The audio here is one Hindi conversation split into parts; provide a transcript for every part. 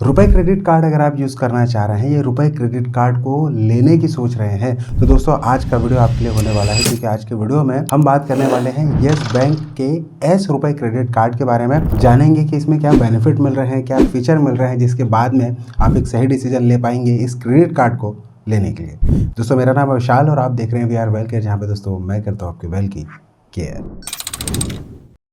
रुपए क्रेडिट कार्ड अगर आप यूज़ करना चाह रहे हैं या रुपए क्रेडिट कार्ड को लेने की सोच रहे हैं तो दोस्तों आज का वीडियो आपके लिए होने वाला है, क्योंकि आज के वीडियो में हम बात करने वाले हैं यस बैंक के एस रुपए क्रेडिट कार्ड के बारे में। जानेंगे कि इसमें क्या बेनिफिट मिल रहे हैं, क्या फीचर मिल रहे हैं, जिसके बाद में आप एक सही डिसीजन ले पाएंगे इस क्रेडिट कार्ड को लेने के लिए। दोस्तों मेरा नाम है विशाल और आप देख रहे हैं वी आर वेल केयर, जहाँ पे दोस्तों मैं करता हूँ आपकी वेल की care.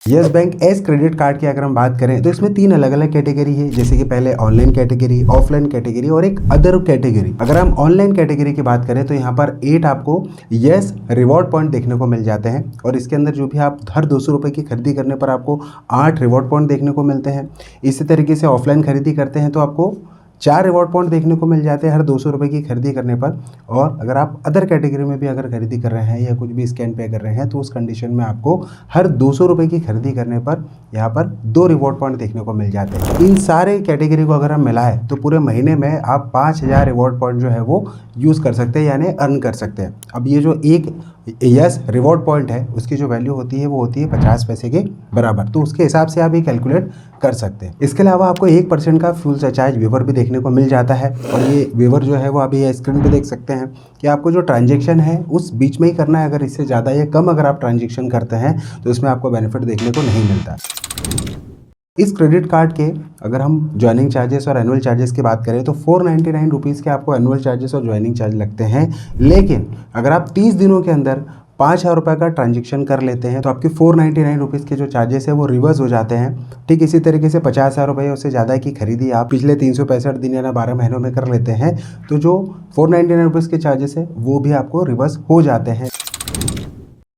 Yes bank S credit card की अगर हम बात करें तो इसमें तीन अलग अलग कैटेगरी है, जैसे कि पहले ऑनलाइन कैटेगरी, ऑफलाइन कैटेगरी और एक अदर कैटेगरी। अगर हम ऑनलाइन कैटेगरी की बात करें तो यहाँ पर 8 आपको यस रिवॉर्ड पॉइंट देखने को मिल जाते हैं और इसके अंदर जो भी आप हर 200 रुपये की खरीदी करने पर आपको 8 रिवॉर्ड पॉइंट देखने को मिलते हैं। इसी तरीके से ऑफलाइन खरीदी करते हैं तो आपको 4 रिवॉर्ड पॉइंट देखने को मिल जाते हैं हर 200 रुपये की खरीदी करने पर। और अगर आप अदर कैटेगरी में भी अगर खरीदी कर रहे हैं या कुछ भी स्कैन पे कर रहे हैं तो उस कंडीशन में आपको हर 200 रुपये की खरीदी करने पर यहाँ पर 2 रिवॉर्ड पॉइंट देखने को मिल जाते हैं। इन सारे कैटेगरी को अगर हम मिलाएं तो पूरे महीने में आप 5000 रिवॉर्ड पॉइंट जो है वो यूज़ कर सकते हैं, यानी अर्न कर सकते हैं। अब ये जो एक यस रिवॉर्ड पॉइंट है उसकी जो वैल्यू होती है वो होती है 50 पैसे के बराबर, तो उसके हिसाब से आप ये कैलकुलेट कर सकते हैं। इसके अलावा आपको 1% का फ्यूल सरचार्ज वेवर भी देखने को मिल जाता है और ये वेवर जो है वो आप ये स्क्रीन पे देख सकते हैं कि आपको जो ट्रांजैक्शन है उस बीच में ही करना है। अगर इससे ज़्यादा या कम अगर आप ट्रांजैक्शन करते हैं तो इसमें आपको बेनिफिट देखने को नहीं मिलता। इस क्रेडिट कार्ड के अगर हम ज्वाइनिंग चार्जेस और एनुअल चार्जेस की बात करें तो 499 रुपीज़ के आपको एनुअल चार्जेस और ज्वाइनिंग चार्ज लगते हैं। लेकिन अगर आप 30 दिनों के अंदर 5000 रुपये का ट्रांजैक्शन कर लेते हैं तो आपके 499 रुपीज़ के जो चार्जेस है वो रिवर्स हो जाते हैं। ठीक इसी तरीके से 50,000 रुपये उससे ज़्यादा की खरीदी आप पिछले 365 दिन या 12 महीनों में कर लेते हैं तो जो 499 रुपीज़ के चार्जेस है वो भी आपको रिवर्स हो जाते हैं।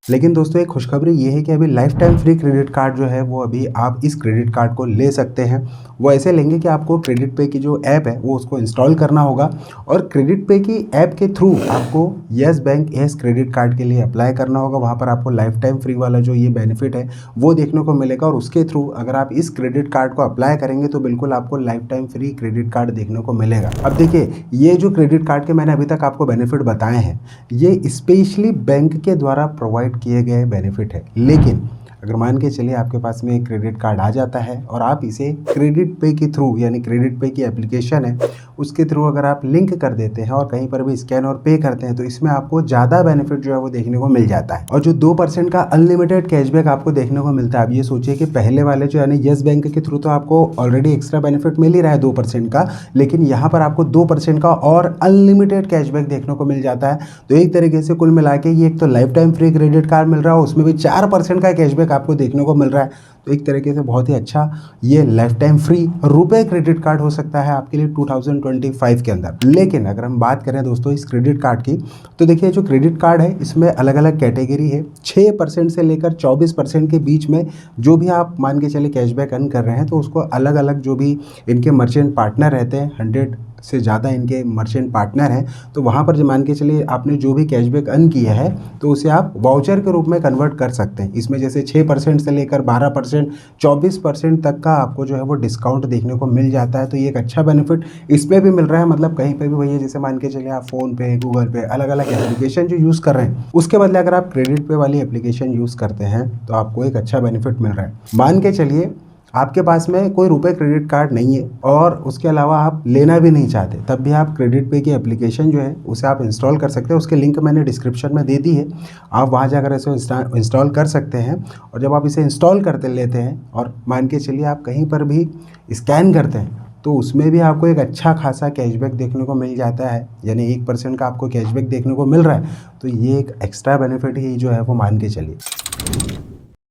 लेकिन दोस्तों एक खुशखबरी ये है कि अभी life time free credit card जो है वो अभी आप इस क्रेडिट कार्ड को ले सकते हैं। वो ऐसे लेंगे कि आपको क्रेडिट पे की जो ऐप है वो उसको इंस्टॉल करना होगा और क्रेडिट पे की ऐप के थ्रू आपको yes bank S credit card के लिए अप्लाई करना होगा। वहाँ पर आपको लाइफ टाइम फ्री वाला जो ये बेनिफिट है वो देखने को मिलेगा और उसके थ्रू अगर आप इस क्रेडिट कार्ड को अप्लाई करेंगे तो बिल्कुल आपको life time free credit card देखने को मिलेगा। अब देखिए ये जो क्रेडिट कार्ड के मैंने अभी तक आपको बेनिफिट बताए हैं ये स्पेशली बैंक के द्वारा प्रोवाइड किए गए बेनिफिट है। लेकिन अगर मान के चलिए आपके पास में एक क्रेडिट कार्ड आ जाता है और आप इसे क्रेडिट पे के थ्रू यानी क्रेडिट पे की एप्लीकेशन है उसके थ्रू अगर आप लिंक कर देते हैं और कहीं पर भी स्कैन और पे करते हैं तो इसमें आपको ज़्यादा बेनिफिट जो है वो देखने को मिल जाता है। और जो 2% का अनलिमिटेड कैशबैक आपको देखने को मिलता है, अब ये सोचिए कि पहले वाले जो यानी यस बैंक के थ्रू तो आपको ऑलरेडी एक्स्ट्रा बेनिफिट मिल ही रहा है 2% का, लेकिन यहाँ पर आपको 2% का और अनलिमिटेड कैशबैक देखने को मिल जाता है। तो एक तरीके से कुल मिला के ये एक तो life time free credit card मिल रहा है, उसमें भी 4% का कैशबैक आपको देखने को मिल रहा है। तो एक तरीके से बहुत ही अच्छा ये लाइफ टाइम फ्री रुपए क्रेडिट कार्ड हो सकता है आपके लिए 2025 के अंदर। लेकिन अगर हम बात करें दोस्तों इस क्रेडिट कार्ड की तो देखिए जो क्रेडिट कार्ड है इसमें अलग अलग कैटेगरी है। 6% से लेकर 24% के बीच में जो भी आप मान के चले कैशबैक अर्न कर रहे हैं तो उसको अलग अलग जो भी इनके मर्चेंट पार्टनर रहते हैं, 100 से ज़्यादा इनके मर्चेंट पार्टनर हैं, तो वहाँ पर जो मान के चलिए आपने जो भी कैशबैक अर्न किया है तो उसे आप वाउचर के रूप में कन्वर्ट कर सकते हैं। इसमें जैसे 6% से लेकर 12%, 24% तक का आपको जो है वो डिस्काउंट देखने को मिल जाता है। तो ये एक अच्छा बेनिफिट इसमें भी मिल रहा है, मतलब कहीं पे भी भैया जैसे मान के चलिए आप फ़ोन पे, गूगल पे अलग अलग एप्लीकेशन जो यूज़ कर रहे हैं उसके बदले अगर आप क्रेडिट पे वाली एप्लीकेशन यूज़ करते हैं तो आपको एक अच्छा बेनिफिट मिल रहा है। मान के चलिए आपके पास में कोई रुपए क्रेडिट कार्ड नहीं है और उसके अलावा आप लेना भी नहीं चाहते, तब भी आप क्रेडिट पे की एप्लीकेशन जो है उसे आप इंस्टॉल कर सकते हैं। उसके लिंक मैंने डिस्क्रिप्शन में दे दी है, आप वहाँ जाकर इसे इंस्टॉल कर सकते हैं। और जब आप इसे इंस्टॉल करते लेते हैं और मान के चलिए आप कहीं पर भी स्कैन करते हैं तो उसमें भी आपको एक अच्छा खासा कैशबैक देखने को मिल जाता है, यानी 1% का आपको कैशबैक देखने को मिल रहा है। तो ये एक एक्स्ट्रा बेनिफिट ही जो है वो मान के चलिए।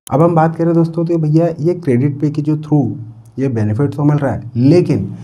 अब हम बात करें दोस्तों तो भैया ये क्रेडिट पे की जो थ्रू ये बेनिफिट तो मिल रहा है, लेकिन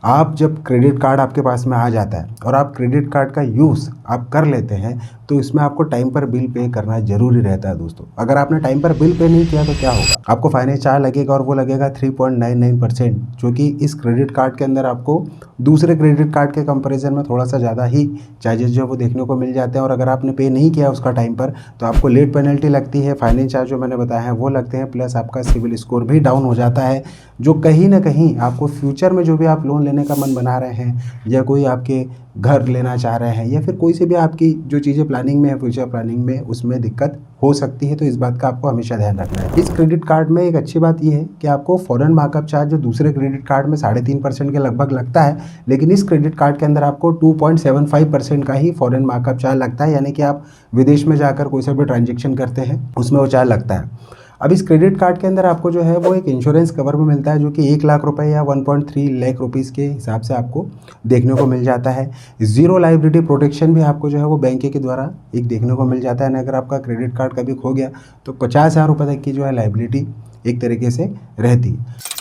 आप जब क्रेडिट कार्ड आपके पास में आ जाता है और आप क्रेडिट कार्ड का यूज़ आप कर लेते हैं तो इसमें आपको टाइम पर बिल पे करना जरूरी रहता है दोस्तों। अगर आपने टाइम पर बिल पे नहीं किया तो क्या होगा, आपको फाइनेंस चार्ज लगेगा और वो लगेगा 3.99%, जो कि इस क्रेडिट कार्ड के अंदर आपको दूसरे क्रेडिट कार्ड के कंपैरिजन में थोड़ा सा ज़्यादा ही चार्जेस जो है वो देखने को मिल जाते हैं। और अगर आपने पे नहीं किया उसका टाइम पर तो आपको लेट पेनल्टी लगती है, फाइनेंस चार्ज जो मैंने बताया है वो लगते हैं, प्लस आपका सिविल स्कोर भी डाउन हो जाता है, जो कहीं ना कहीं आपको फ्यूचर में जो भी आप लोन लेने का मन बना रहे हैं या कोई आपके घर लेना चाह रहे हैं या फिर कोई से भी आपकी जो चीज़ें प्लानिंग में है फ्यूचर प्लानिंग में, उसमें दिक्कत हो सकती है, तो इस बात का आपको हमेशा ध्यान रखना है। इस क्रेडिट कार्ड में एक अच्छी बात यह है कि आपको फॉरेन मार्कअप चार्ज जो दूसरे क्रेडिट कार्ड में 3.5% के लगभग लगता है, लेकिन इस क्रेडिट कार्ड के अंदर आपको 2.75% का ही फॉरेन मार्कअप चार्ज लगता है, यानी कि आप विदेश में जाकर कोई सा भी ट्रांजेक्शन करते हैं उसमें वो चार्ज लगता है। अब इस क्रेडिट कार्ड के अंदर आपको जो है वो एक इंश्योरेंस कवर भी मिलता है, जो कि 1 लाख रुपए या 1.3 लाख रुपीज़ के हिसाब से आपको देखने को मिल जाता है। ज़ीरो लायबिलिटी प्रोटेक्शन भी आपको जो है वो बैंक के द्वारा एक देखने को मिल जाता है, ना अगर आपका क्रेडिट कार्ड कभी खो गया तो 50,000 रुपये तक की जो है लायबिलिटी एक तरीके से रहती है।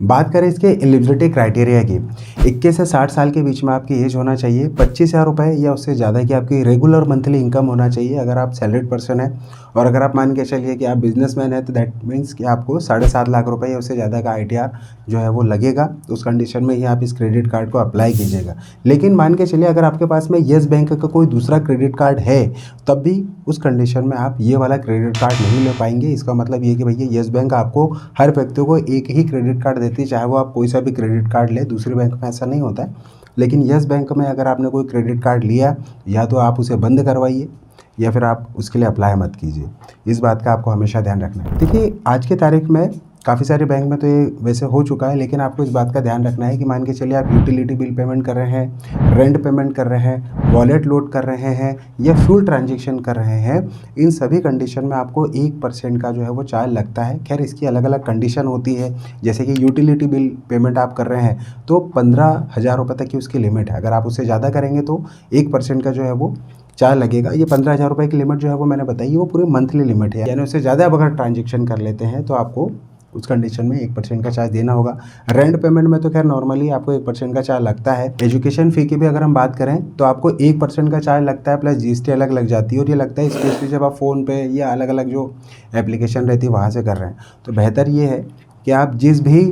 बात करें इसके एलिजिबिलिटी क्राइटेरिया की, 21 से 60 साल के बीच में आपकी एज होना चाहिए, 25,000 रुपये या उससे ज़्यादा की आपकी रेगुलर मंथली इनकम होना चाहिए अगर आप सैलरीड पर्सन है, और अगर आप मान के चलिए कि आप बिजनेसमैन है तो दैट मीन्स कि आपको 7.5 लाख रुपये या उससे ज़्यादा का ITR जो है वो लगेगा। तो उस कंडीशन में ही आप इस क्रेडिट कार्ड को अप्लाई कीजिएगा। लेकिन मान के चलिए अगर आपके पास में येस बैंक का कोई दूसरा क्रेडिट कार्ड है, तब भी उस कंडीशन में आप ये वाला क्रेडिट कार्ड नहीं ले पाएंगे। इसका मतलब ये कि भैया येस बैंक आपको हर व्यक्ति को एक ही क्रेडिट कार्ड देती है, चाहे वो आप कोई सा भी क्रेडिट कार्ड ले। दूसरे बैंक में ऐसा नहीं होता है, लेकिन येस बैंक में अगर आपने कोई क्रेडिट कार्ड लिया, या तो आप उसे बंद करवाइए या फिर आप उसके लिए अप्लाई मत कीजिए। इस बात का आपको हमेशा ध्यान रखना है। देखिए आज की तारीख में काफ़ी सारे बैंक में तो ये वैसे हो चुका है, लेकिन आपको इस बात का ध्यान रखना है कि मान के चलिए आप यूटिलिटी बिल पेमेंट कर रहे हैं, रेंट पेमेंट कर रहे हैं, वॉलेट लोड कर रहे हैं या फ्यूल ट्रांजेक्शन कर रहे हैं, इन सभी कंडीशन में आपको 1% का जो है वो चार्ज लगता है। खैर इसकी अलग अलग कंडीशन होती है, जैसे कि यूटिलिटी बिल पेमेंट आप कर रहे हैं तो 15,000 रुपये तक की उसकी लिमिट है। अगर आप उससे ज़्यादा करेंगे तो 1% का जो है वो चार्ज लगेगा। ये 15,000 रुपये की लिमिट जो है वो मैंने बताई, वो पूरी मंथली लिमिट है, यानी उससे ज़्यादा अगर ट्रांजेक्शन कर लेते हैं तो आपको उस कंडीशन में 1% का चार्ज देना होगा। रेंट पेमेंट में तो खैर नॉर्मली आपको 1% का चार्ज लगता है। एजुकेशन फ़ी की भी अगर हम बात करें तो आपको 1% का चार्ज लगता है, प्लस GST अलग लग जाती है, और ये लगता है स्पेशली जब आप फ़ोन पे या अलग अलग जो एप्लीकेशन रहती है वहाँ से कर रहे हैं। तो बेहतर ये है कि आप जिस भी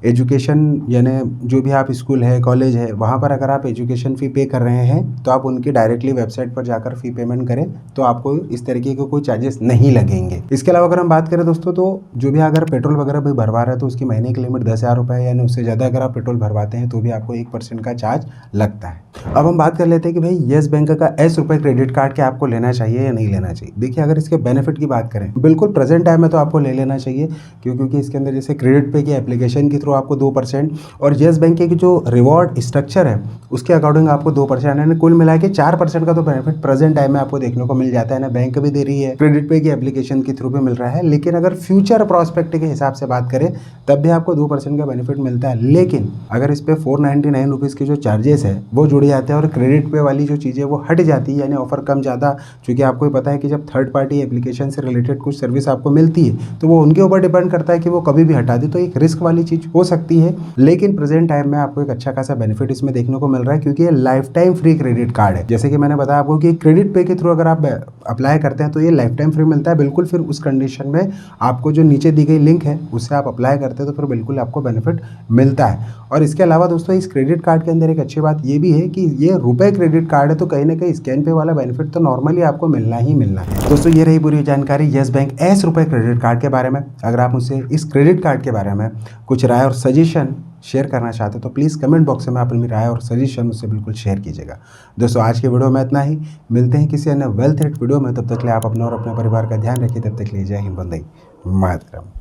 एजुकेशन यानी जो भी आप स्कूल है, कॉलेज है, वहाँ पर अगर आप एजुकेशन फ़ी पे कर रहे हैं तो आप उनकी डायरेक्टली वेबसाइट पर जाकर फ़ी पेमेंट करें, तो आपको इस तरीके के कोई चार्जेस नहीं लगेंगे। इसके अलावा अगर हम बात करें दोस्तों, तो जो भी अगर पेट्रोल वगैरह भी भरवा रहे हैं तो उसकी महीने की लिमिट 10,000 रुपये है, यानी उससे ज़्यादा अगर आप पेट्रोल भरवाते हैं तो भी आपको 1% का चार्ज लगता है। अब हम बात कर लेते हैं कि भाई येस बैंक का S रुपये क्रेडिट कार्ड क्या आपको लेना चाहिए या नहीं लेना चाहिए। देखिए अगर इसके बेनिफिट की बात करें, बिल्कुल प्रेजेंट टाइम में तो आपको ले लेना चाहिए, क्योंकि इसके अंदर जैसे क्रेडिट पे की एप्लीकेशन के थ्रू आपको 2% और येस बैंक की जो रिवॉर्ड स्ट्रक्चर है उसके अकॉर्डिंग आपको 2%, यानी कुल मिला के 4% का तो बेनिफिट प्रेजेंट टाइम में आपको देखने को मिल जाता है ना। बैंक भी दे रही है, क्रेडिट पे की एप्लीकेशन के थ्रू भी मिल रहा है, लेकिन अगर फ्यूचर प्रोस्पेक्ट के हिसाब से बात करें तब भी आपको 2% का बेनिफिट मिलता है। लेकिन अगर इस पे 499 रुपीज़ के जो चार्जेस है वो जुड़ जाते हैं और क्रेडिट पे वाली जो चीज़ें वो हट जाती है, यानी ऑफर कम ज़्यादा, क्योंकि आपको पता है कि जब थर्ड पार्टी एप्लीकेशन से रिलेटेड कुछ सर्विस आपको मिलती है तो वो उनके ऊपर डिपेंड करता है कि वो कभी भी हटा दे, तो एक रिस्क वाली चीज़ हो सकती है। लेकिन प्रेजेंट टाइम में आपको एक अच्छा खासा बेनिफिट इसमें देखने को मिल रहा है, क्योंकि ये life time free credit card है। जैसे कि मैंने बताया आपको कि क्रेडिट पे के थ्रू अगर आप अप्लाई करते हैं तो ये लाइफ टाइम फ्री मिलता है बिल्कुल। फिर उस कंडीशन में आपको जो नीचे दी गई लिंक है उससे आप अप्लाई करते हैं तो फिर बिल्कुल आपको बेनिफिट मिलता है। और इसके अलावा दोस्तों इस क्रेडिट कार्ड के अंदर एक अच्छी बात ये भी है कि ये रुपए क्रेडिट कार्ड है, तो कहीं ना कहीं स्कैन पे वाला बेनिफिट तो नॉर्मली आपको मिलना ही मिलना है। दोस्तों ये रही पूरी जानकारी येस बैंक S रुपये क्रेडिट कार्ड के बारे में। अगर आप मुझसे इस क्रेडिट कार्ड के बारे में कुछ राय और सजेशन शेयर करना चाहते हो तो प्लीज़ कमेंट बॉक्स में अपनी राय और सजेशन मुझसे बिल्कुल शेयर कीजिएगा। दोस्तों आज के वीडियो में इतना ही, मिलते हैं किसी अन्य वेल्थ वीडियो में। तब तक के लिए आप अपना और अपने परिवार का ध्यान रखिए। तब तक के लिए जय हिंद, वंदे मातरम।